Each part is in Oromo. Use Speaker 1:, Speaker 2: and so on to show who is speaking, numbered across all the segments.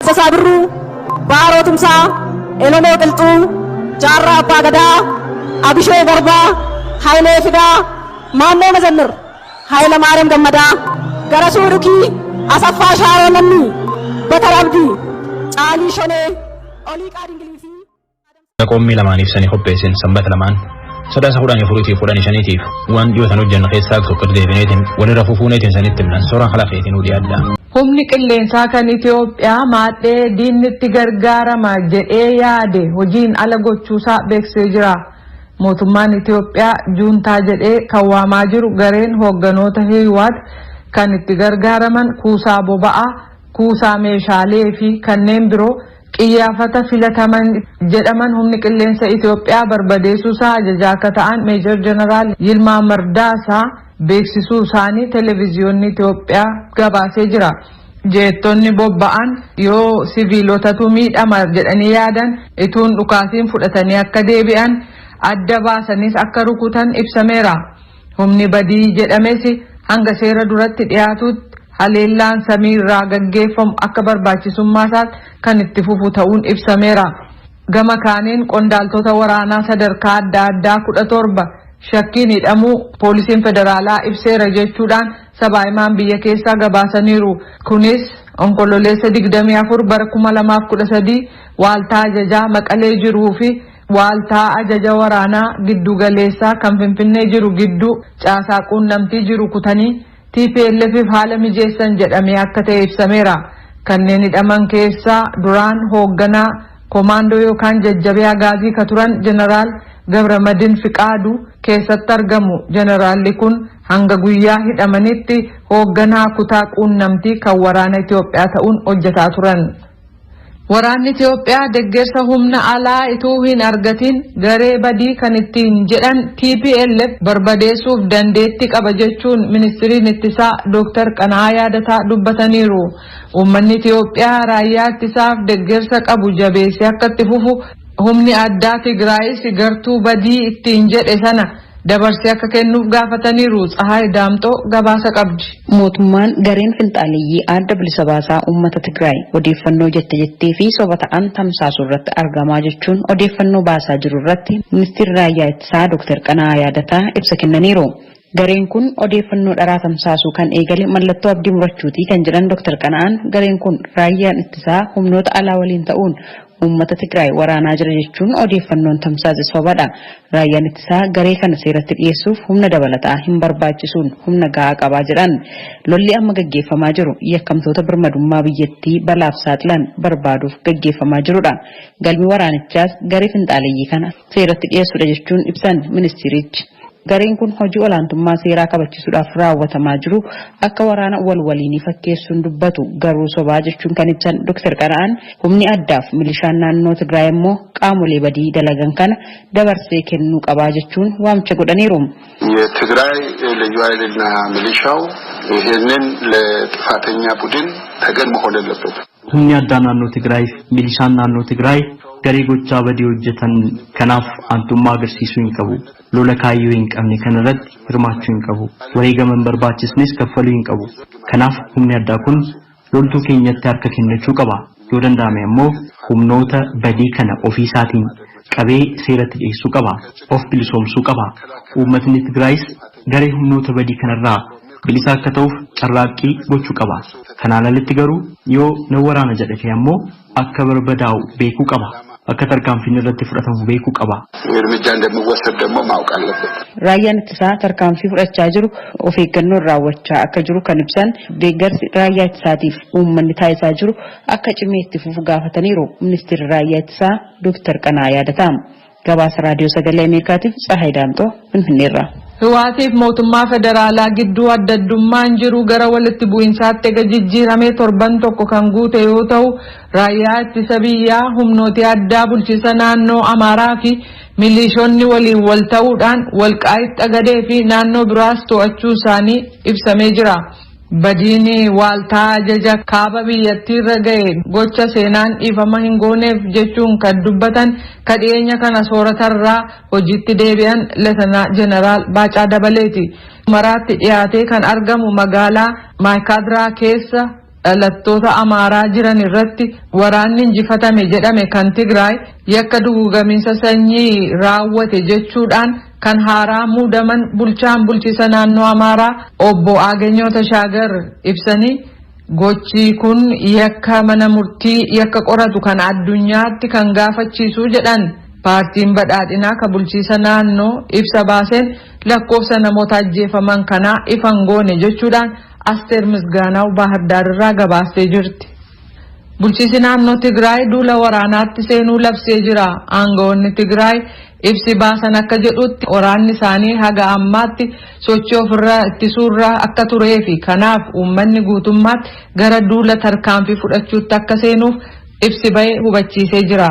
Speaker 1: Dassasaa Birruu, Baaroo Tumsaa, Elomoo Qilxuu, Jaarraa Abbaa Gadaa, Abishee Garbaa, Hayilee Fidaa, Maannoo Mazannir, Hayila Maariyaam Gammadaa, Garasuu Dhukii, Asaffaa Shaaroo Lammii, Bakar Abdii, Caalii Shonee, Oliiqaa Dingilii fi
Speaker 2: qommii lamaan ibsanii qopheessin sanbata lamaan sadaasa 14-15 waan dhiyootan hojjanna keessaa tokko deebineetiin walirra fufuuneetiin sanitti himnan sooraan halafeetiin hudii addaa.
Speaker 3: Humni qilleensaa kan Itoophiyaa maadhee diinnitti gargaarama jedhee yaade hojiin ala gochuusaa beeksisee jira. Mootummaan Itoophiyaa juuntaa jedhee kan waamaa jiru gareen hoogganoota Hiwaat kan itti gargaaraman kuusaa boba'aa, kuusaa meeshaalee fi kanneen biroo qiyyaafata filataman jedhaman humni qilleensa Itoophiyaa barbadeessuusaa ajajaa akka ta'an Meejor Jeneraal Yilmaa Mardaasaa beeksisuu isaanii televiziyoonni Itoophiyaa gabaasee jira. Jeettonni bobba'an yoo siviilotatu miidhama jedhanii yaadan ituun dhukaasiin fudhatanii akka deebi'an adda baasanis akka rukutan ibsameera. Humni badii jedhames hanga seera duratti dhiyaatutti haleellaan samiirraa gaggeeffamu akka barbaachisummaa isaatti kan itti fufu ta'uun ibsameera. Gama kaaniin qondaaltota waraanaa sadarkaa adda addaa 17 shakkiin hidhamuu poolisiin federaalaa ibseera jechuudhaan sabaahimaan biyya keessaa gabaasaniiru. Kunis onkololeessa 24 bara 2013 waaltaa ajajaa Maqalee jiruu fi waaltaa ajaja waraanaa giddugaleessaa kan Finfinnee jiru gidduu caasaa quunnamtii jiru kutanii TPLF haala mijeessan jedhamee akka ta'e ibsameera. Kanneen hidhaman keessaa duraan hoogganaa komaandoo yookaan jajjabee gaazii ka turan Jeneraal Gabramadin Fiqaaduu keessatti argamu. Jeneraalli kun hanga guyyaa hidhamanitti hoogganaa kutaa quunnamtii kan waraana Itoophiyaa ta'uun hojjetaa turan. Waraanni Itoophiyaa deeggarsa humna alaa ituu hin argatin garee badii kan ittiin jedhan TPLF barbadeessuuf dandeetti qaba jechuun ministiriin ittisaa Dr. Qana'aa Yaadataa dubbataniiru. Uummanni Itoophiyaa raayyaa ittisaaf deeggarsa qabu jabeessee akka itti fufu humni addaa Tigraayis gartuu badii ittiin jedhe sana dabarsee akka kennuuf gaafataniiru. Tsahaay Daamxoo gabaasa qabdi.
Speaker 4: Mootummaan gareen finxaaleeyyii adda bilisa baasaa uummata Tigraay odeeffannoo jettee fi soba ta'an tamsaasuu irratti argamaa jechuun odeeffannoo baasaa jiru irratti ministeerri raayyaa ittisaa Dr. Qana'aa Yaadataa ibsa kennaniiru. Gareen kun odeeffannoo dharaa tamsaasuu kan eegale mallattoo abdii murachuutii kan jedhan Dr. Qana'aan gareen kun raayyaan ittisaa humnoota alaa waliin ta'uun uummata Tigraay waraanaa jira jechuun odeeffannoon tamsaase sobadha. Raayyaan ittisaa garee kana seeratti dhiyeessuuf humna dabalataa hin barbaachisuun humna gahaa qabaa jedhan. Lolli amma gaggeeffamaa jiru yakkamtoota birmadummaa biyyattii balaaf saaxilan barbaaduuf gaggeeffamaa jirudha. Galmi waraanichaas garee finxaaleeyyii kana seeratti dhiyeessuudha jechuun ibsan ministeerichi. Gareen kun hojii olaantummaa seeraa kabachiisuudhaaf raawwatamaa jiru akka waraana waliinii fakkeessuun dubbatu garuu sobaa jechuun kan ibsan Dr. Qana'aan humni addaaf milishaan naannoo Tigraay immoo qaamolee badii dalagan kana dabarsee kennuu qabaa jechuun waamicha godhaniiru.
Speaker 5: የትግራይ ልዩ ኃይልና ሚሊሻው ይህንን ለጥፋተኛ ቡድን ተገን መሆን የለበትም።
Speaker 6: humni addaa naannoo Tigraay milishaan naannoo Tigraay garee gochaa badii hojjetan kanaaf aantummaa agarsiisuu hin qabu. Lola kaayyoo hin qabne kanarratti hirmaachuu hin qabu. Wareegaman barbaachisnes kaffaluu hin qabu. Kanaaf humni addaa kun loltuu keenyatti harka kennachuu qaba. Yoo danda'ame immoo humnoota badii kana ofii isaatiin qabee seeratti dhiyeessuu qaba. Of bilisoomsuu qaba. Uummatni Tigraayis garee humnoota badii kanarraa bilisa akka ta'uuf carraaqqii gochuu qaba. Kanaan alatti garuu yoo na waraana jedhate ammoo akka barbadaa'u beekuu qaba. Akka tarkaanfiin irratti fudhatamu beekuu qaba.
Speaker 5: እርምጃ እንደሚወሰድ ደግሞ ማወቅ አለበት።
Speaker 4: Raayyaan ittisaa tarkaanfii fudhachaa jiru of eeggannoo raawwachaa akka jiru kan ibsan deeggarsi raayyaa ittisaatiif uummanni taasisaa jiru akka cimee itti fufu gaafataniiru. Ministeerri raayyaa ittisaa Dr. Qana'aa Yaadataa gabaasa raadiyoo sagalee Ameerikaatiif Tsahaay Daamxoo Finfinneerraa. Hiwaatiif mootummaa federaalaa gidduu adda addummaan jiru gara walitti bu'insaatti ega jijjiiramee torban tokko kan guute yoo ta'u raayyaa ittisa biyyaa humnooti addaa bulchiisa naannoo Amaaraa fi milishoonni waliin wal ta'uudhaan Walqaayitti Xagadee fi naannoo biraas to'achuu isaanii ibsamee jira. Badiini waaltaa ajaja kaaba biyyattiirra ga'e gocha seenaan dhiifama hin gooneef jechuun kan dubbatan kadhiyeenya kana sooratarraa hojiitti deebi'an Leetanaa Jeneraal Baacaa Dabaleeti. Maraatti dhiyaatee kan argamu magaalaa Maayikaadiraa keessa
Speaker 3: dhalattoota Amaaraa jiran irratti waraanni injifatame jedhame kan Tigraay yakka duguugamiinsa sanyii raawwate jechuudhaan kan haaraa muudaman bulchaan bulchiisa naannoo Amaaraa obbo Aaganyoo Tashaagar ibsanii gochi kun yakka mana murtii yakka qoratu kan addunyaatti kan gaafachiisu jedhan. Paartiin badhaadhinaa ka bulchiisa naannoo ibsa baaseen lakkoofsa namoota ajjeefaman kanaa ifan goone jechuudhaan Asteer Misgaanaw Bahar Daar irraa gabaastee jirti. Bulchiisi naannoo Tigraay duula waraanaatti seenuu labsee jira. Aangawoonni Tigraay ibsi baasan akka jedhutti waraanni isaanii haga ammaatti sochii ofirraa ittisuurraa akka turee fi kanaaf uummanni guutummaatti gara duula tarkaanfii fudhachuutti akka seenuuf ibsi bahee hubachiisee jira.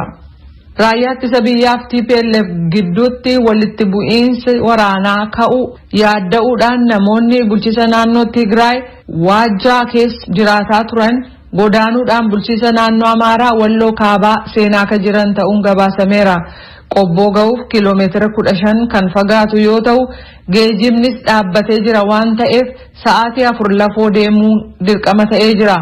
Speaker 3: Raayyaa ittisa biyyaaf TPLF gidduutti walitti bu'iinsi waraanaa ka'u yaadda'uudhaan namoonni bulchiisa naannoo Tigraay waajjaa keessa jiraataa turan godaanuudhaan bulchiisa naannoo Amaaraa Walloo Kaabaa seenaa akka jiran ta'uun gabaasameera. Qobboo ga'uuf kiiloomeetira 15 kan fagaatu yoo ta'u geejjibnis dhaabbatee jira waan ta'eef sa'aatii 4 lafoo deemuu dirqama ta'ee jira.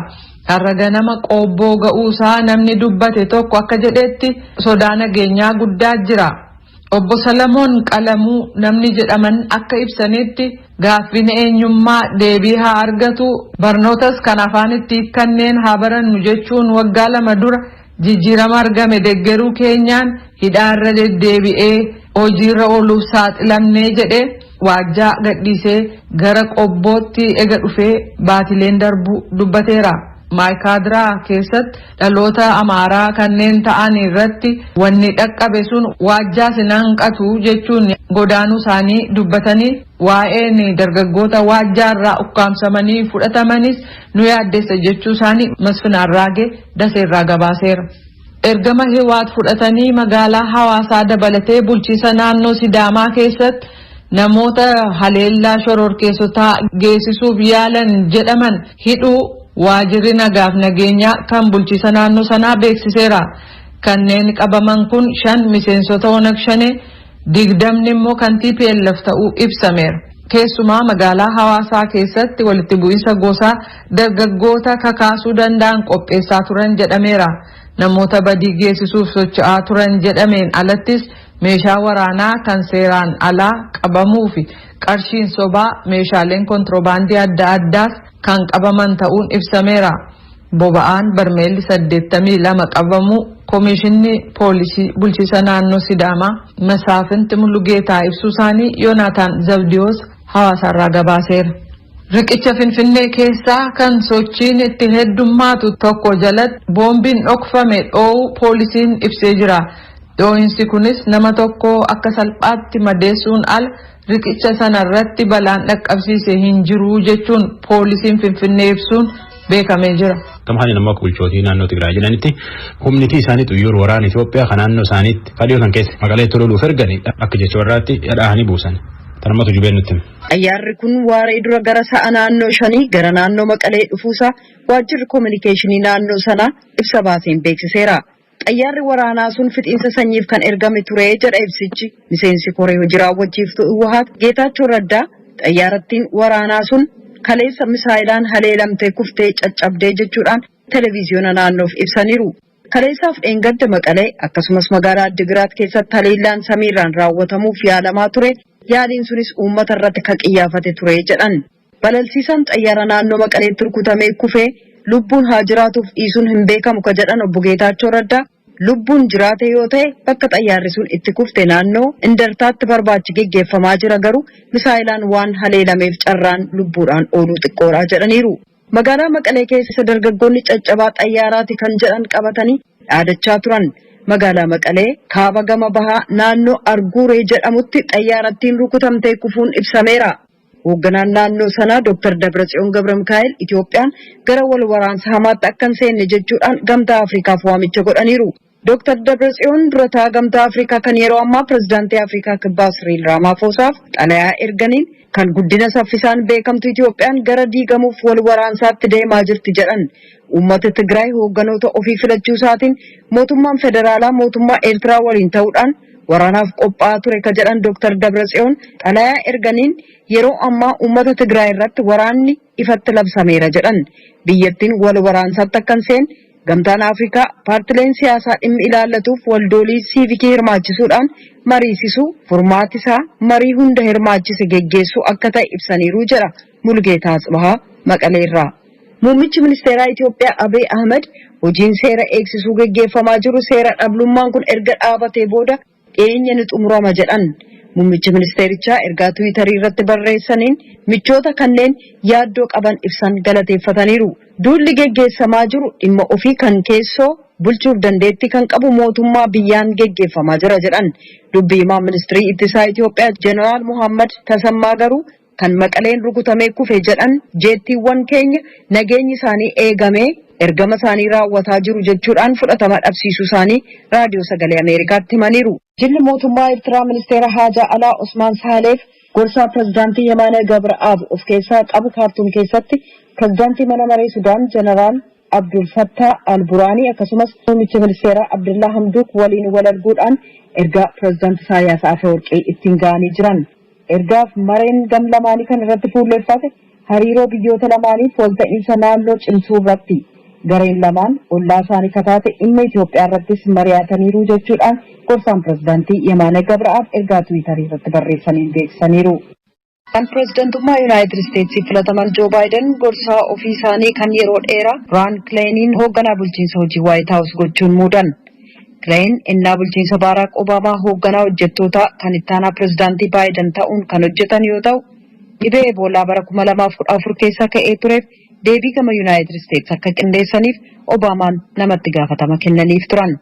Speaker 3: Har'a ganama qobboo ga'uusaa namni dubbate tokko akka jedhetti sodaa nageenyaa guddaa jira. Obbo Salamoon Qalamuu namni jedhaman akka ibsanitti gaaffiin eenyummaa deebii haa argatu barnootas kan afaanitti kanneen haa barannu jechuun waggaa 2 dura jijjiirama argame deggeruu keenyaan hidhaarra deddeebi'ee hojiirra ooluuf saaxilamnee jedhee waajjaa gadhiisee gara qobbootti ega dhufee baatileen darbu dubbateera. Maayikaadiraa keessatti dhaloota Amaaraa kanneen ta'an irratti wanni dhaqqabe sun waajjaa sinanqatu jechuun godaanuu isaanii dubbatanii waa'een dargaggoota waajjaarraa ukkaamsamanii fudhatamanis nu yaaddeessa jechuu isaanii Masfin Arraagee Daseerraa gabaaseera. Ergama Hiwaat fudhatanii magaalaa Hawaasaa dabalatee bulchiisa naannoo Sidaamaa keessatti namoota haleellaa shororkeessotaa geessisuuf yaalan jedhaman hidhuu waajirri nagaaf nageenyaa kan bulchiisa naannoo sanaa beeksiseera. Kanneen qabaman kun 5 miseensota Onag Shanee 20 immoo kan TPLF ta'uu ibsameera. Keessumaa magaalaa Hawaasaa keessatti walitti bu'iinsa gosaa dargaggoota kakaasuu danda'an qopheessaa turan jedhameera. Namoota badii geessisuuf socho'aa turan jedhameen alattis meeshaa waraanaa kan seeraan alaa qabamuu fi qarshiin sobaa meeshaaleen kontiroobaandii adda addaas kan qabaman ta'uun ibsameera. Boba'aan barmeelli 82 qabamuu Komishinni Poolisii Bulchiisa Naannoo Sidaamaa Masaafinti Mulugeetaa ibsuu isaanii Yoonaataan Zabdiyoos Hawaasarraa gabaaseera. Riqicha Finfinnee keessaa kan sochiin itti heddummaatu tokko jalatti boombiin dhokfame dhoowuu poolisiin ibsee jira. Dhoohinsi kunis nama tokko akka salphaatti madeessuun ala riqicha sanarratti balaan dhaqqabsiise hin jiru jechuun poolisiin Finfinnee ibsuun beekamee jira.
Speaker 2: Tamhaani nama bulchootii naannoo Tigraay jedhanitti humnitii isaanii xuyyoor waraana Itoophiyaa kan naannoo isaaniitti fadhiyoo kan keessa magaalaa tololuuf erganii akka jecha warraatti dhadhaahanii buusan. Tanumatu jubeen nutti.
Speaker 7: Xayyaarri kun waaree dura gara sa'a naannoo 5 gara naannoo Maqalee dhufuusaa waajjirri koominikeeshinii naannoo sanaa ibsa baaseen beeksiseera. Xayyaarri waraanaa sun fixiinsa sanyiif kan ergame ture jedha ibsichi. Miseensi koree hojii raawwachiiftuu Iwwahaat Geetaachoo Raddaa xayyaarattiin waraanaa sun kaleessa misaayilaan haleelamtee kuftee caccabdee jechuudhaan televiziyoona naannoof ibsaniiru. Kaleessaaf dheengadda Maqalee akkasumas magaalaa Addigiraat keessatti haleellaan samiirraan raawwatamuuf yaalamaa ture. Yaaliin sunis uummata irratti kan qiyyaafate ture jedhan. Balalsiisaan xayyaara naannoo Maqaleetti rukutamee kufee lubbuun haa jiraatuuf dhiisuun hin beekamu ka jedhan obbo Geetaachoo Raddaa lubbuun jiraate yoo ta'e bakka xayyaarri sun itti kufte naannoo Indartaatti barbaachi geggeeffamaa jira garuu misaayilaan waan haleelameef carraan lubbuudhaan ooluu xiqqoodha jedhaniiru. Magaalaa Maqalee keessa dargaggoonni caccabaa xayyaaraati kan jedhan qabatanii dhaadachaa turan. Magaalaa Maqalee kaaba gama bahaa naannoo Arguuree jedhamutti xayyaarattiin rukutamtee kufuun ibsameera. Hoogganaan naannoo sanaa Dr. Dabratsiyoon Gabramikaa'el Itoophiyaan gara wal waraansa hamaatti akka hin seenne jechuudhaan gamtaa Afriikaaf waamicha godhaniiru. Dr. Dabratsiyoon durataa gamtaa Afriikaa kan yeroo ammaa pirezidaantii Afriikaa Kibbaa Siriil Raamaafosaaf xalayaa erganiin kan guddina saffisaan beekamtu Itoophiyaan gara diigamuuf wal waraansaatti deemaa jirti jedhan. Uummata Tigraay hoogganoota ofii filachuu isaatiin mootummaan federaalaa mootummaa Eertiraa waliin ta'uudhaan waraanaaf qophaa'aa ture ka jedhan Dr. Dabratsiyoon xalayaa erganiin yeroo ammaa uummata Tigraay irratti waraanni ifatti labsameera jedhan. Biyyattiin wal waraansaatti akka hin seenne gamtaan Afrikaa paartileen siyaasaa dhimmi ilaallatuuf waldoolii siivikii hirmaachisuudhaan mariisisuu furmaati isaa marii hunda hirmaachise geggeessuu akka ta'e ibsaniiru jedha Mulgeetaa Tsibahaa Maqaleerraa. Muummichi ministeeraa Itoophiyaa Abiy Ahmed hojiin seera eegsisuu geggeeffamaa jiru seera dhablummaan kun erga dhaabatee booda dhiyeenya ni xumurama jedhan. Muummichi ministeerichaa ergaa Tiwiitarii irratti barreessaniin michoota kanneen yaaddoo qaban ibsan galateeffataniiru. Duulli geggeessamaa jiru dhimma ofii kan keessoo bulchuuf dandeettii kan qabu mootummaa biyyaan geggeeffamaa jira jedhan. Dubbii himaa ministirii ittisaa Itoophiyaa Jeneraal Muhammad Tasammaa garuu kan Maqaleen rukutamee kufe jedhan jeettiiwwan keenya nageenyi isaanii eegamee ergama isaanii raawwataa jiru jechuudhaan fudhatama dhabsiisuu isaanii raadiyoo sagalee Ameerikaatti himaniiru. Jilli mootummaa Eertiraa ministeera Haajaa Alaa Osmaan Saaleef gorsaa pirezidaantii Yemaanee Gabraab of keessaa qabu Kaartuum keessatti pirezidaantii mana maree Sudaan Jeneraal Abdul Fattah Al-Buraanii akkasumas muummicha ministeeraa Abdullaa Hamduuk waliin wal arguudhaan ergaa pirezidaantii Isaayyaas Afeworqii ittiin ga'anii jiran. Ergaaf mareen gam lamaanii kan irratti fuulleeffate hariiroo biyyoota lamaaniif walta'iinsa naannoo cimsuu irratti gareen lamaan ollaa isaanii kataate dhimma Itoophiyaa irrattis mari'ataniiru jechuudhaan gorsaan pirezidaantii Yemaanee Gabraab ergaa Tiwiitarii irratti barreessaniin beeksisaniiru. Kan pirezidaantummaa Yuunaayitid Isteetsii filataman Joo Baayiden gorsaa ofii isaanii kan yeroo dheeraa Raan Kileeniin hoogganaa bulchiinsa hojii Waayit Haawus gochuun muudan. Kileen innaa bulchiinsa Baaraak Obaamaa hoogganaa hojjettoota kan ittaanaa pirezidaantii Baayiden ta'uun kan hojjetan yoo ta'u, dhibee Eboolaa bara 2014 keessa ka'ee tureef deebii gama Yuunaayitid Isteets akka qindeessaniif Obaamaan namatti gaafatama kennaniif turan.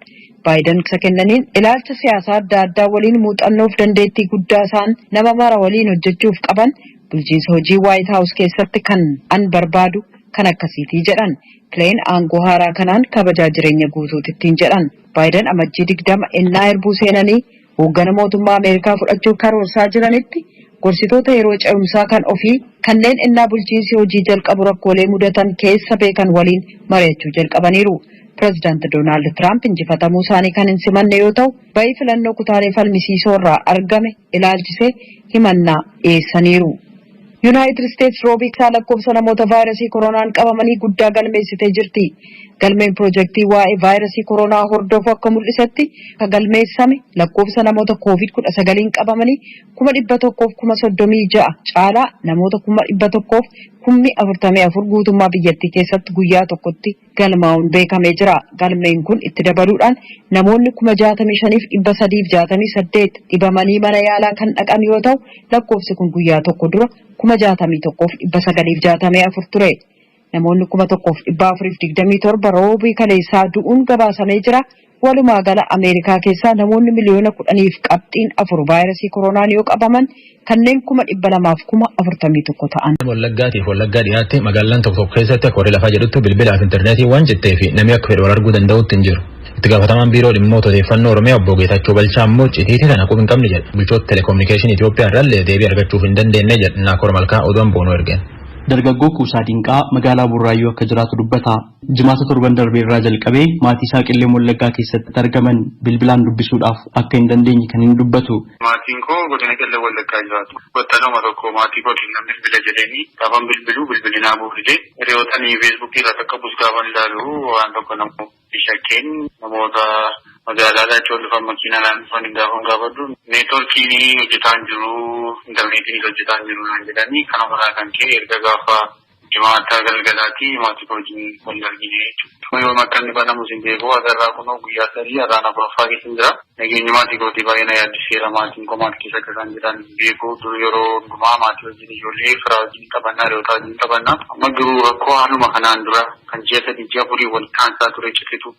Speaker 7: Baayiden isa kennaniin ilaalcha siyaasaa adda addaa waliin muuxannoof dandeettii guddaa isaan nama mara waliin hojjechuuf qaban bulchiinsa hojii Waayit Haawus keessatti kan an barbaadu kan akkasiitii jedhan. Kileen aangoo haaraa kanaan kabajaa jireenya guutuutittiin jedhan. Baayiden amajjii 20 ennaa erbuu seenanii hooggana mootummaa Ameerikaa fudhachuuf karoorsaa jiranitti gorsitoota yeroo ce'umsaa kan ofii kanneen ennaa bulchiinsi hojii jalqabu rakkoolee mudatan keessa beekan waliin mari'achuu jalqabaniiru. Pireezidaanti Doonaald Tiraamp injifatamuu isaanii kan hin simanne yoo ta'u, bayii filannoo kutaalee falmisiisoo irraa argame ilaalchisee himannaa dhiyeessaniiru. Yuunaayitid Isteets roobiiksaa lakkoofsa namoota vaayirasii koronaan qabamanii guddaa galmeessitee jirti. Galmeen piroojeektii waa'ee vaayirasii koronaa hordofu akka mul'isetti kan galmeessame lakkoofsa namoota COVID-19 qabamanii 136,036 caalaa namoota 144,044 guutummaa biyyattii keessatti guyyaa tokkotti galmaa'uun beekamee jira. Galmeen kun itti dabaluudhaan namoonni 65,368 dhibamanii mana yaalaa kan dhaqan yoo ta'u, lakkoofsi kun guyyaa tokko dura 61,964 ture. Namoonni 1,427 roobii kaleessaa du'uun gabaasamee jira. Walumaa gala Ameerikaa keessaa namoonni miliyoona 10.4 vaayirasii koronaan yoo qabaman kanneen 200,041 ta'an.
Speaker 2: Wallaggaatiif wallaggaa dhiyaatti magaalaan tokko keessatti akka warri lafaa jedhutti bilbilaaf intarneetii waan jettee fi namni akka fedhe wal arguu danda'utti hin jiru. Itti gaafatamaan biiroo dhimmoota odeeffannoo Oromiyaa obbo Geetachoo Balchaa immoo citiitii kana quba hin qabne jedha. Bulchoota telekominikeeshinii Itoophiyaa irraallee deebii argachuuf hin dandeenye jedha. Naakoor Malkaa oduun boonuu ergeen.
Speaker 6: Dargaggoo Kuusaa Dinqaa magaalaa Burraayyuu akka jiraatu dubbata. Jimaata torban darbee irraa jalqabee maatii isaa Qillee Wallaggaa keessatti argaman bilbilaan dubbisuudhaaf akka hin dandeenye kan hin dubbatu.
Speaker 5: Maatiin koo godina Qillee Wallaggaa jiraatu. Battaluma tokko maatii kootiin namni bilbila jedhanii gaafan bilbilinaa buufite. Hiriyootanii feesbuukii irratti akka bus gaafan ilaalu waan tokko namoo shakkeen namoota magaalaa ijoollee makiinaa laanfan gaafan gaafadhu. Neetworkiin hojjetaa hin jiru, intarneetiin hojjetaa hin jiru naan jedhanii kanarraa kan ka'e erga gaafa jimaata galgalaatti maatii wajjin wal argine jechuudha. Yoo makkanni banamu sin beeku agarraa kunoo guyyaa 3 araana afuraffaa keessa jira. Nageenyi maatii kootii baay'ee na yaaddiseera. Maatiin koo maatii keessa akka isaan jedhan beeku dur yeroo hundumaa maatii wajjin ijoollee firaa wajjin qabannaa hiriyoota wajjin qabannaa. Amma garuu rakkoo haaluma kanaan dura kan ji'a 3 wal kaansaa ture citetu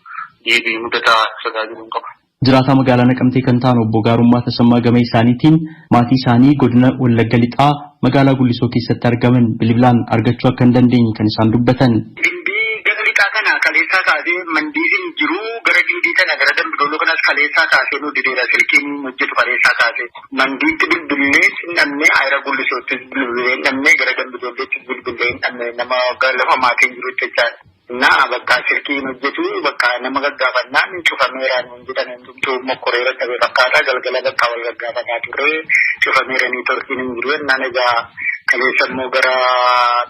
Speaker 5: deebii mudataa tajaajiluun qaba.
Speaker 6: Jiraataa magaalaa Naqamtee kan ta'an obbo Gaarummaa Tasammaa Gamee isaaniitiin maatii isaanii godina Wallagga Lixaa magaalaa Gullisoo keessatti argaman bilbilaan argachuu akka hin dandeenye kan isaan dubbatan.
Speaker 8: Gindii gara lixaa kana kaleessaa taasee mandiisiin jiru gara gindii kana gara dambidooloo kanas kaleessaa taasee nu dideera silkiin hojjetu kaleessaa taasee mandiitti bilbilee namni ayira Gullisootti bilbilee namni gara dambidoolleetti bilbilee nama lafa maatiin jiru jechaadha. Na bakka silkiin hojjetu bakka nama gaggaafannan cufameeraan jedhan hundumtuu mokkoreera ta'e fakkaata galgala bakka wal gaggaafataa turre cufameeranii torkiin hin jiru naan egaa kaleessa immoo gara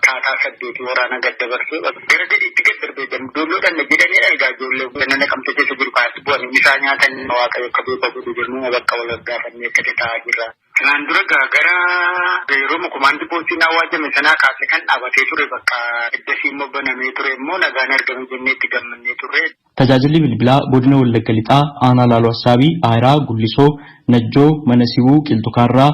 Speaker 8: taataa 8 waraana gad dabarsee gara gadiitti gad darbee damdoolloodhaan jedhanii egaa ijoollee ganna kamte keessa jiru kaas bu'an isaa nyaatan waaqayyo akka beeku jedhu bakka wal gaggaafannee akka ta'aa jirra. Kanaan dura gara yeroo komaandii poostiin awwaajame sanaa kaasee kan dhaabatee ture bakka iddasii immoo banamee ture immoo nagaan argame jenneetti gammannee turre.
Speaker 6: Tajaajilli bilbilaa godina Wallagga Lixaa aanaa Laaloo Assaabii, Aayiraa, Gullisoo, Najjoo, Manasibuu, Qilxukaarraa,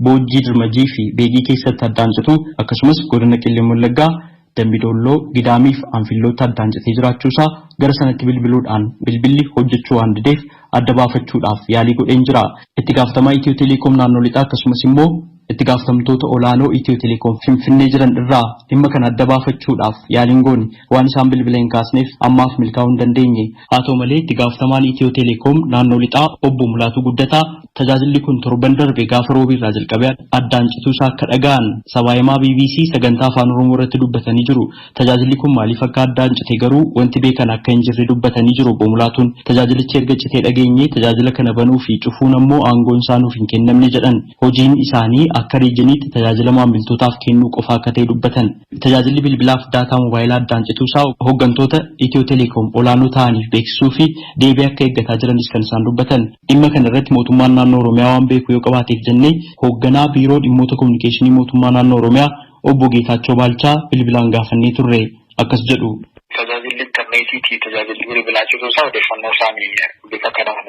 Speaker 6: Boojjii Dirmajii fi Beegii keessatti addaan citu akkasumas godina Qillee Wallaggaa, Dambidolloo, Gidaamii fi Anfillootti addaan citee jiraachuusaa gara sanatti bilbiluudhaan bilbilli hojjechuu waan dideef adda baafachuudhaaf yaalii godheen jira. Itti gaafatamaa Itiyoo Teleekoom naannoo Lixaa akkasumas immoo itti gaafatamtoota olaanoo Itiyoo Teleekoom Finfinnee jiran irraa dhimma kana adda baafachuudhaaf yaaliin goone waan isaan bilbila hin kaasneef ammaaf milkaa'uu hin dandeenye. Haa ta'u malee itti gaafatamaan Itiyoo Teleekoom naannoo Lixaa obbo Mulaatuu Guddataa tajaajilli kun torban darbe gaafa roobii irraa jalqabee addaan cituusaa akka dhaga'an sabaahimaa BBC sagantaa afaan Oromoo irratti dubbatanii jiru. Tajaajilli kun maaliif akka addaan cite garuu wanti beekan akka hin jirre dubbatanii jiru. Obbo Mulaatuun tajaajilichi erga citee dhageenye tajaajila kana banuu fi cufuun ammoo aangoon isaa nuuf hin kennamne jedhan. Hojiin isaanii akka riijiniitti tajaajila maamiltootaaf kennuu qofa akka ta'e dubbatan. Tajaajilli bilbilaaf daataa moobaayilaa addaan cituusaa hooggantoota Itiyoo Teleekoom olaanoo ta'aniif beeksisuu fi deebii akka eeggataa jiranis kan isaan dubbatan. Dhimma kana irratti mootummaan naannoo Oromiyaa waan beeku yoo qabaateef jennee hoogganaa biiroo dhimmoota kominikeeshinii mootummaa naannoo Oromiyaa obbo Geetaachoo Baalchaa bilbilaan gaafannee turre akkas jedhu.
Speaker 8: Tajaajilli intarneetiitii tajaajilli bilbilaa cituusaa odeeffannoo isaanii bifa kanaan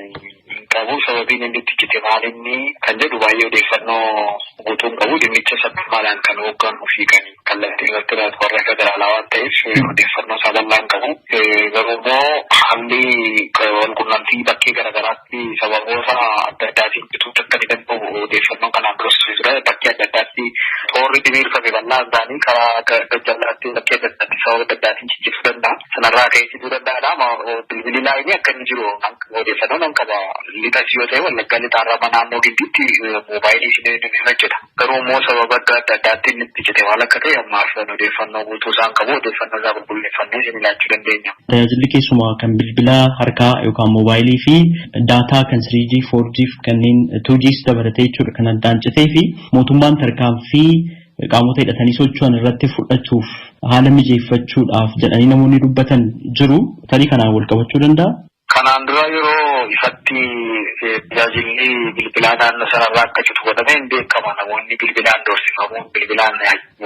Speaker 8: qabu sababiin inni itti cite maalinni kan jedhu baay'ee odeeffannoo guutuun qabu dhimmicha sabbaadhaan kan hoogganuu fi kan kallattii irratti warra federaalaa waan ta'eef odeeffannoo isaa bal'aan qabu. Garuu immoo haalli walqunnamtii bakkee garaagaraatti sababoota adda addaatiin cituutti akka ni danda'u odeeffannoo kanaan dursu jira. Bakkee adda addaatti toorri diriirfame bal'aan isaanii karaa gajjallaatti bakkee adda addaatti sababa adda addaatiin cicciruu danda'a. Sanarraa ka'ee cituu danda'aadha. Bilbilli laayinii akka inni jiru odeeffannoo nan qaba. Lixas yoo ta'e Wallagga Lixaarraa naannoo gidduutti moobaayilii ishee ni hojjeta. Garuu immoo sababa adda addaatti inni itti cite waan akka ta'e ammaaf odeeffannoo guutuu isaan qabu odeeffannoo isaa qulqulleeffannee isin ilaachuu dandeenya.
Speaker 6: Tajaajilli keessumaa kan bilbila harkaa yookaan moobaayilii fi daataa kan 3G, 4G fi kanneen 2G's dabalatee jechuudha kan addaan citee fi mootummaan tarkaanfii qaamota hidhatanii socho'an irratti fudhachuuf haala mijeeffachuudhaaf jedhanii namoonni dubbatan jiru. Tarii kanaan wal qabachuu danda'a?
Speaker 8: Kanaan dura yeroo ifatti tajaajilli bilbilaa naannoo sanarraa akka citu godhame hin beekama. Namoonni bilbilaan doorsifamuun bilbilaan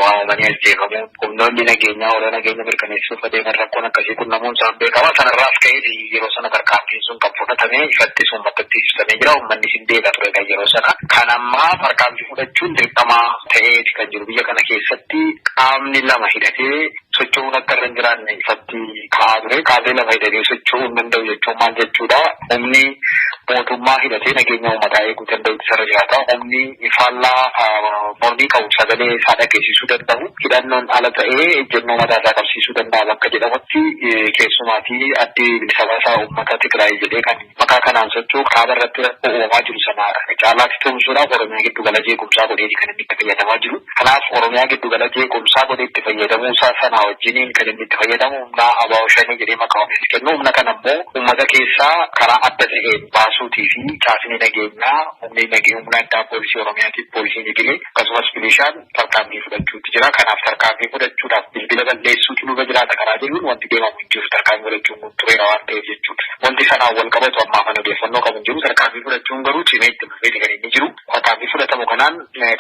Speaker 8: waamamanii ajjeefamuun humnoonni nageenyaa warra nageenya mirkaneessuuf adeeman rakkoon akkasii kun namoonni isaan beekama. Sanarraas ka'ee yeroo sana tarkaanfiin sun kan fudhatame ifatti sun bakkatti ibsamee jira. Uummanni sin beeka ture kan yeroo sana. Kan ammaa tarkaanfii fudhachuun dirqamaa ta'eeti kan jiru biyya kana keessatti qaamni lama hidhatee socho'uun akka irra hin jiraanne ifatti ka'aa ture. Qaamni lama hidhatee socho'uu hin danda'u jechuun maal jechuudha? Humni mootummaa hidhatee nageenya uummataa eeguu danda'u isarra jiraata. Humni faallaa mormii qabu sagalee isaa dhageessisuu danda'u. Hidhannoon ala ta'ee ejjennoo mataa isaa qabsiisuu danda'a bakka jedhamutti keessumaatii addi bilisa baasaa uummata Tigraay jedhee kan maqaa kanaan socho'u kaaba irratti rakkoo uumamaa jiru sana caalaatti tumsuudhaaf Oromiyaa giddu gala jeequmsaa godheeti kan inni itti fayyadamaa jiru. Kanaaf Oromiyaa giddu gala jeequmsaa godhee itti fayyadamuu isaa sana wajjiniin kan inni itti fayyadamu humna ABO shanii jedhee maqaa ofiis kennu. Humna kana immoo uummata keessaa karaa adda ta'een baasuutii fi caasni nageenyaa humna addaa poolisii Oromiyaatiif poolisiin idilee akkasumas milishaan tarkaanfii fudhachuutti jira. Kanaaf tarkaanfii fudhachuudhaaf bilbila balleessuutu nurra jiraata karaa jedhuun wanti deemamu hin jiru. Tarkaanfii fudhachuun tureera waan ta'eef jechuudha. Wanti sanaan wal qabatu ammaa kan odeeffannoo qabu hin jiru. Tarkaanfii fudhachuun garuu cimee itti fufeeti kan inni jiru. Tarkaanfii fudhatamu kanaan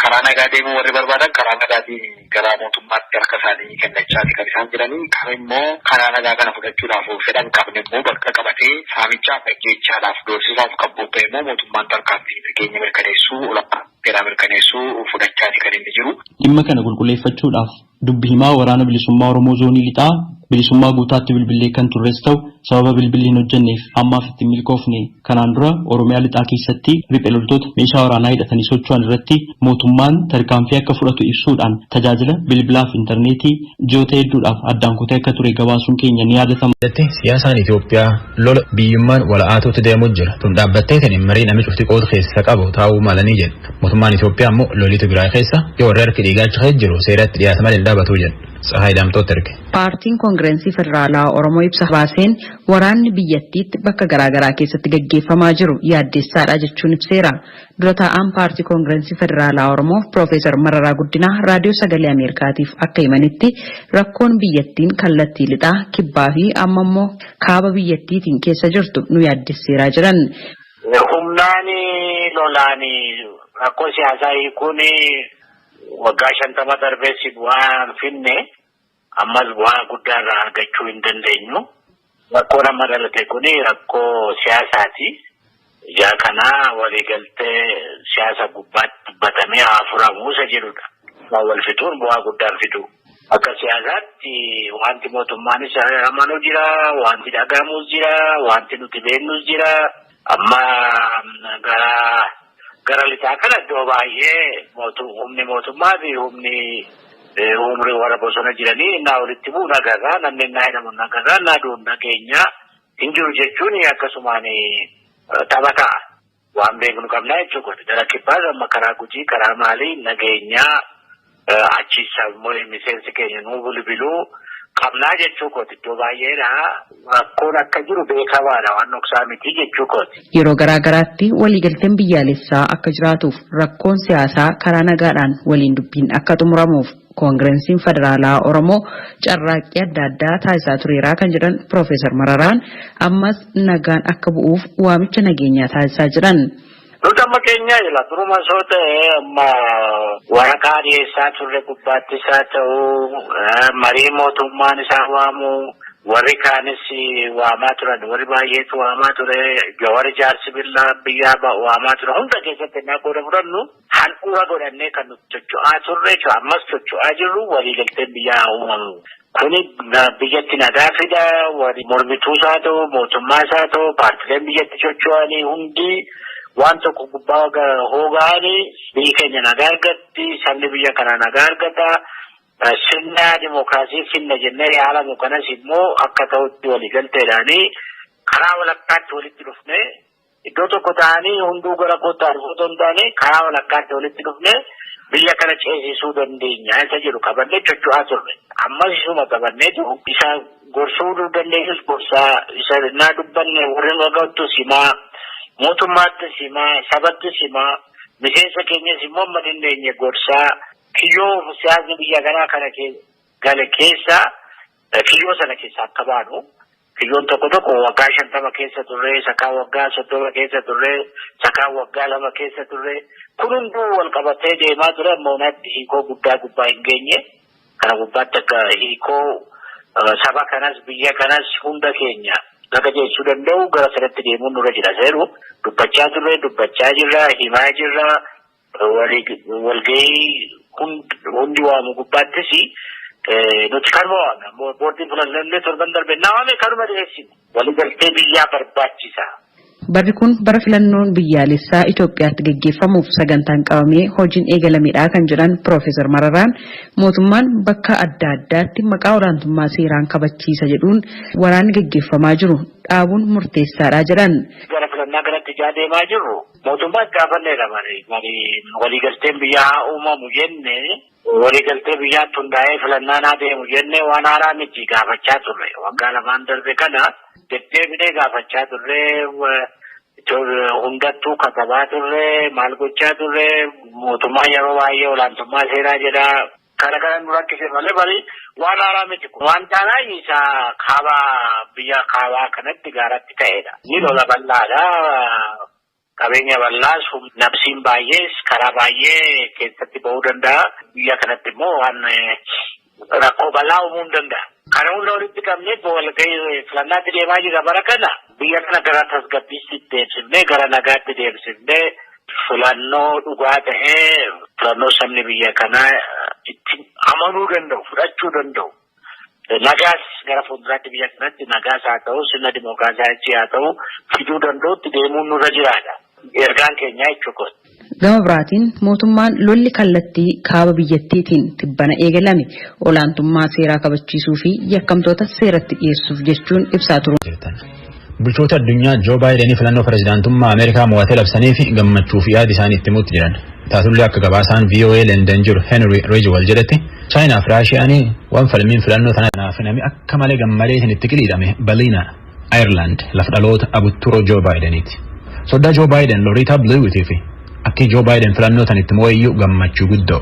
Speaker 8: karaa nagaa deemuu warri barbaadan karaa nagaatiin gara mootummaatti harka isaanii kennachaati kan isaan jiranii. Kan immoo karaa nagaa kana fudhachuudhaaf fedhan qabne immoo bakka qabatee saamichaaf dhaggeechaadhaaf doorsisaaf qabboota immoo mootummaan tarkaanfii nageenya mirkaneessuu olaanaa mirkaneessuu fudhachaati kan inni jiru.
Speaker 6: Dhimma kana qulqulleeffachuudhaaf dubbi himaa waraana bilisummaa Oromoo zoonii lixaa bilisummaa guutaatti bilbilee kan turres ta'u sababa bilbilli hin hojjenneef ammaaf itti milkoofne. Kanaan dura Oromiyaa lixaa keessatti riphee loltoota meeshaa waraanaa hidhatanii socho'an irratti mootummaan tarkaanfii akka fudhatu ibsuudhaan tajaajila bilbilaaf intarneetii ji'oota hedduudhaaf addaan kutee akka ture gabaasuun keenya ni yaadatama.
Speaker 2: Siyaasaan Itoophiyaa lola biyyummaan wala'aatuutti deemuu jira. Tun dhaabbattee kan marii namni cufti qoodu keessa qabu taa'uu malanii jedhu. Mootummaan Itoophiyaa immoo lolii Tigraay keessa yoo warra harki dhiigaa jiru seeratti dhiyaata malee dhaabatu jedhu. Tsahaay Daamtoot erge.
Speaker 4: Paartiin Koongirensii Federaalaa Oromoo ibsa baaseen waraanni biyyattiitti bakka garaagaraa keessatti gaggeeffamaa jiru yaaddessaadha jechuun ibseera. Dura taa'aan paartii Koongirensii Federaalaa Oromoo Piroofeesar Mararaa Guddinaa raadiyoo sagalee Ameerikaatiif akka himanitti rakkoon biyyattiin kallattii lixaa kibbaa fi amma immoo kaaba biyyattiitiin keessa jirtu nu yaaddesseeraa jiran.
Speaker 8: Humnaani lolaani rakkoo siyaasaa hiikuun waggaa 50 darbeessi bu'aa finne ammas bu'aa guddaa irraa argachuu hin dandeenyu. Rakkoon amma dhalate kun rakkoo siyaasaati. Ijaa kanaa waliigaltee siyaasa gubbaatti dubbatamee haa furamu isa jedhudha. Wal fixuun bu'aa guddaa fidu. Akka siyaasaatti wanti mootummaanis amanuu jira, wanti dhagahamus jira, wanti nuti beeknus jira. Amma gara lixaa kana iddoo baay'ee humni mootummaa fi humni warra bosona jiranii naa walitti bu'u nagarraa namni naa jedhamu nagarraa naa duun nageenya hin jiru jechuun akkasumaan taphataa waan beeknu qabnaa jechuudha. Dara kibbaas amma karaa Gujii karaa maalii nageenya achiisa immoo miseensi keenya nuu bilbiluu qabnaa jechuudha. Iddoo baay'eedha rakkoon akka jiru beekamaadha waan dhoksaa miti jechuudha.
Speaker 4: Yeroo garaagaraatti waliigalteen biyyaalessaa akka jiraatuuf rakkoon siyaasaa karaa nagaadhaan waliin dubbiin akka xumuramuuf Koongirensiin Federaalaa Oromoo carraaqqii adda addaa taasisaa tureeraa kan jedhan Piroofeesar Mararaan ammas nagaan akka bu'uuf waamicha nageenyaa taasisaa jiran.
Speaker 8: Nuti amma keenya jira duruma soo ta'e amma waraqaa dhiyeessaa turre gubbaattis haa ta'u marii mootummaan isaa waamu warri kaanis waamaa turan warri baay'eetu waamaa ture warri jaarsi biyyaa waamaa ture hunda keessatti naa qooda fudhannu handhuura godhannee kan nuti socho'aa turre ammas socho'aa jirru waliigalteen biyyaa uumamu. Kuni biyyatti nagaa fida warri mormituus haa ta'u mootummaas haa ta'u paartileen biyyatti socho'anii hundi waan tokko gubbaa hoogaanii biyyi keenya nagaa argatti sabni biyya kana nagaa argata. Sirna dimookiraasii sirna jennee yaalamu kanas immoo akka ta'utti waliigalteedhaanii karaa walakkaatti walitti dhufne iddoo tokko ta'anii hunduu gara kootaa dhufuu hin taane karaa walakkaatti walitti dhufne biyya kana ceesisuu dandeenya isa jedhu qabannee socho'aa turre. Ammas isuma qabanneetu isa gorsuu dandeenyus gorsaa isa naa dubbanne warreen waggaattu simaa mootummaatti simaa sabatti simaa miseensa keenyas immoo amma dandeenye gorsaa. Kiyyoo siyaasni biyya kanaa kana gale keessa kiyyoo sana keessa akka baanu kiyyoon tokko waggaa 50 keessa turre sakaa waggaa 30 keessa turre sakaa waggaa 2 keessa turre kun hunduu wal qabatee deemaa ture ammoo natti hiikoo guddaa gubbaa hin geenye kana gubbaatti akka hiikoo saba kanas biyya kanas hunda keenya laga jeessuu danda'u gara sanatti deemuun nurra jira seeru dubbachaa turre dubbachaa jirra himaa jirra walgahii hundi waamu gubbaattis nuti kanuma waamna boordiin filannoo torban darbe naawame kanuma dhiyeessine waliigaltee biyyaa barbaachisa.
Speaker 4: Barri kun bara filannoon biyyaalessaa Itoophiyaatti gaggeeffamuuf sagantaan qabamee hojiin eegalameedha kan jedhan Piroofeesar Mararaan mootummaan bakka adda addaatti maqaa olaantummaa seeraan kabachiisa jedhuun waraanni gaggeeffamaa jiru dhaabuun murteessaadha jedhan.
Speaker 8: Gara filannaa kanatti ijaa deemaa jirru mootummaan gaafanneedha waliigalteen biyyaa uumamu jenne waliigaltee biyyaatti hundaa'ee filannaan haa deemu jenne waan haaraa miti gaafachaa turre waggaa 2 darbe kana deddeebinee gaafachaa turre hundattuu katabaa turre maal gochaa turre mootummaan yeroo baay'ee olaantummaa seeraa jedha kana nu rakkise malee bari waan haaraa miti kun waan taanaa isaa biyya kaabaa kanatti gaaratti ta'edha. Ni lola bal'aadha. Qabeenya bal'aas nabsiin baay'ees karaa baay'ee keessatti ba'uu danda'a. Biyya kanatti immoo waan rakkoo bal'aa uumuu hin danda'a. Kana hunda walitti qabnee walgahii filannaatti deemaa jira bara kana biyya kana gara tasgabbiitti deemsifnee gara nagaatti deemsifnee filannoo dhugaa ta'ee filannoo sabni biyya kanaa itti amanuu danda'u fudhachuu danda'u. Nagaas gara fuulduraatti biyya kanatti nagaas haa ta'u sirna dimookiraasii haa ta'u fiduu danda'utti deemuun nurra jiraadha. Ergaan keenyaa jechuudha.
Speaker 4: Gama biraatiin mootummaan lolli kallattii kaaba biyyattiitiin tibbana eegalame olaantummaa seeraa kabachiisuu fi yakkamtoota seeratti dhiyeessuuf jechuun ibsaa turu.
Speaker 2: Bulchoota addunyaa Joo Baayidanii filannoo pirezidaantummaa Ameerikaa mo'atee labsanii fi gammachuu fi yaada isaanii itti himuutti jiran. taatullee akka gabaasaan VOA London jiru Henry Ridgewell jedhetti China fi Raashiyaanii waan falmiin filannoo tanaaf namni akka malee gammadee itti qiliidhame Ballina Ireland lafa dhaloota abutturoo Joe Bideniiti. Soddaa Joe Biden Loretta Blewett fi akka Joe Biden filannoo tanitti moo'iyyuu gammachuu guddoo.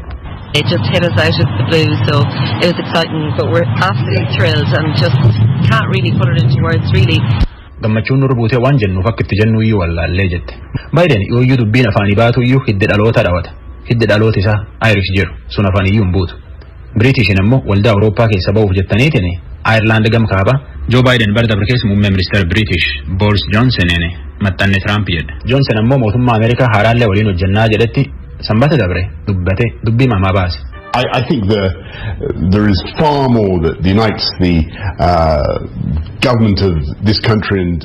Speaker 9: It just hit us out of the blue, so it was exciting, but we're absolutely thrilled and just can't really put it into words really.
Speaker 2: Gammachuun nurra buutee waan jennuuf akka itti jennu iyyuu wallaallee jette. Biden yooyyuu dubbiin afaanii baatu iyyuu hidda dhaloota dhawata. Hidda dhaloota isaa Irish jiru sun afaan iyyuu hin buutu. Britishin immoo waldaa Awurooppaa keessa ba'uuf jettaniitiin Ireland gam kaaba. Joe Biden bara dabre keessa muummee ministeera British Boris Johnson maxxanne Trump jedhe. Johnson immoo mootummaa Ameerikaa haaraallee waliin hojjannaa jedhetti sanbata dabre dubbate dubbii mamaa baase.
Speaker 10: I think there is far more that unites the government of this country and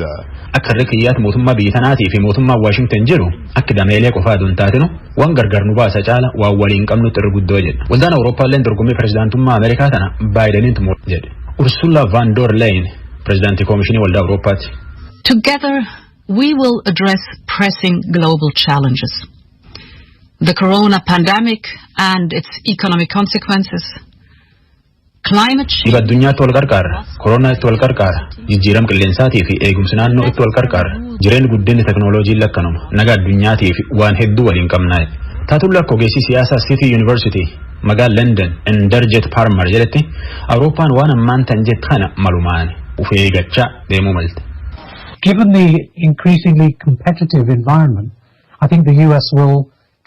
Speaker 2: akka rikiyaat mootummaa biyya tanaatii fi mootummaa Washington jiru akka dameelee qofaa aduun taatinu waan gargar nu baasa caala waan waliin qabnu xirri guddoo jedha. Waldaan Awurooppaalleen dorgommii pirezidaantummaa Ameerikaa tana Bidenitti moo jedhe. Ursula von der Leyen pirezidaantii koomishinii waldaa Awurooppaati.
Speaker 11: Together we will address pressing global challenges. The corona pandemic and its economic consequences, climate change.
Speaker 2: Dhiba addunyaatti wal qarqaara, koronaa itti wal qarqaara, jijjiirama qilleensaatii fi eegumsi naannoo itti wal qarqaara, jireenyi guddinni teknooloojiin lakkanuma, nagaa addunyaatii fi waan hedduu waliin qabnaa. Taatullee akka ogeessii siyaasaa City University magaalaa London Inderjet Palmer jedhetti Awurooppaan waan ammaan tan jette kana malumaan of eeggachaa deemuu malte.
Speaker 12: Given the increasingly competitive environment, I think the US will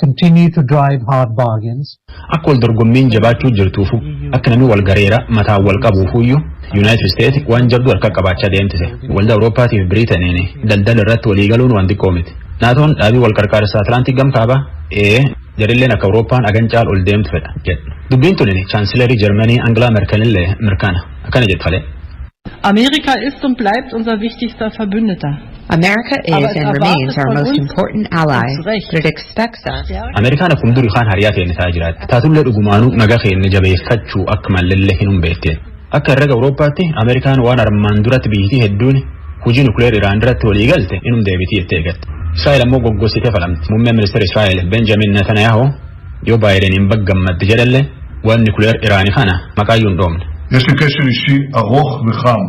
Speaker 12: continue to drive hard bargains.
Speaker 2: Akka wal dorgommiin jabaachuu jirtuufu akka namni wal gareera mataa wal qabuufuyyuu United States waan jabdu harka qabaachaa deemtise. Waldaa Awurooppaatiif Biriitaniin daldala irratti walii galuun wanti qoomiti. Naatoon dhaabii wal qarqaarsa Atlantik gam kaaba jarilleen akka Awurooppaan agancaal ol deemtu fedha jedhu. Dubbiin tuni Chancellor Germany Angela Merkel illee mirkana akkana jettu.
Speaker 3: Amerika ist und bleibt unser wichtigster Verbündeter.
Speaker 13: America is and remains our most important ally, but it expects us.
Speaker 2: Amerikaan akkuma durii kaan hariyaa keenya ta'aa jiraatti. Taatullee dhugumaanuu nagaa keenya jabeeffachuu akka mallallee hin humbeetteen. Akka herrega Awurooppaatti Amerikaan waan armaan duratti biyyattii hedduun hojii nukleer Iraan irratti walii galte inum deebitii itti eegatte. Israa'el ammoo goggositee falamti. Muummeen ministeera Israa'el Benjamin Netanyahu yoo Baayideniin baggammadde jedhallee waan nukleer Iraanii kana maqaayyuu hin dhoomne.
Speaker 14: יש לי קשר אישי ארוך וחם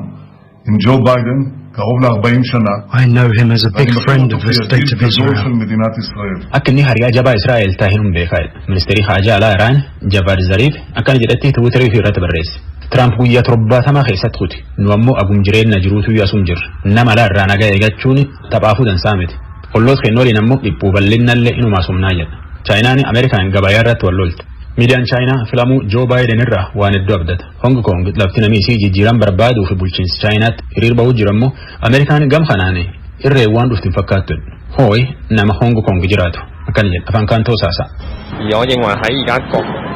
Speaker 14: עם ג'ו ביידן קרוב ל-40 שנה.
Speaker 15: I know him as a big friend of the state of Israel.
Speaker 2: Akka inni hariyaa jabaa Israa'el taa'in beekaa. Ministeerri haajaa alaa Iraan Javad Zarif akkana jedhetti Tiwiiterii fi irratti barreesse. Trump guyyaa 70 keessatti kuti. Nu ammoo agum jireenya jiruutu yaasuun jirra. Nama alaa irraa nagaa eegachuun taphaafuu dansaa miti. Holloot kennooliin ammoo dhibbuu bal'innallee inumaa sumnaa jedha. Chaayinaan Ameerikaan gabayaa irratti wal lolti. Miidiyaan Chaayinaa filamuu Joe Biden irraa waan hedduu abdata. Hong Kong lafti namni isii jijjiiran barbaaduu fi bulchiinsi Chaayinaatti hiriir ba'uu jirammoo Ameerikaan gam kanaan irree waan dhufti hin fakkaattu. Hooy nama Hong Kong jiraatu akkana jedha afaan kaan toosaasa.
Speaker 16: 我認為喺而家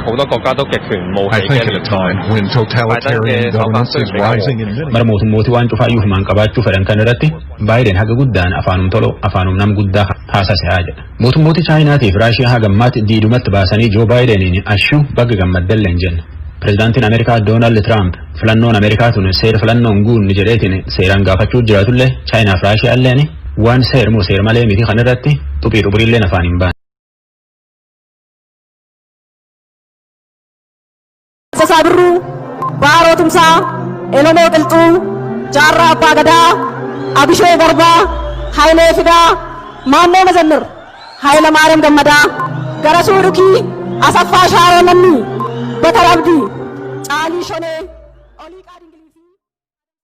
Speaker 16: 好多國家都極權武器嘅年代，拜登嘅手法雖然比較和平。
Speaker 2: Bara mootummooti waan cufaayyuu himaan qabaachuu fedhan kan irratti Biden haga guddaan afaanum tolo afaanum nam guddaa haasasee jedha. Mootummooti Chaayinaatii fi Raashiyaa hagammaatti diidumatti baasanii Joe Bideniin ashuu bagga gammaddallee hin jenne. Pireezidaantiin Ameerikaa Doonaald Tiraamp filannoon Ameerikaa tun seera filannoon guunni jedheetiin seeraan gaafachuu jiraatullee Chaayinaa fi Raashiyaalleen waan seermoo seer malee miti kan irratti xuphii xuphiillee afaan hin baane.
Speaker 1: Sasaabirru Baarootumsaa Elomoo Qilxuu Jaarraa Abbaa Gadaa Abishoo Garbaa Hayilee Fidaa Maannoo Mazannir Hayila Maariyaam Gammadaa Garasuu Dhukii Asaffaa Shaaroo Lammii Batar Abdii Caalii Shonee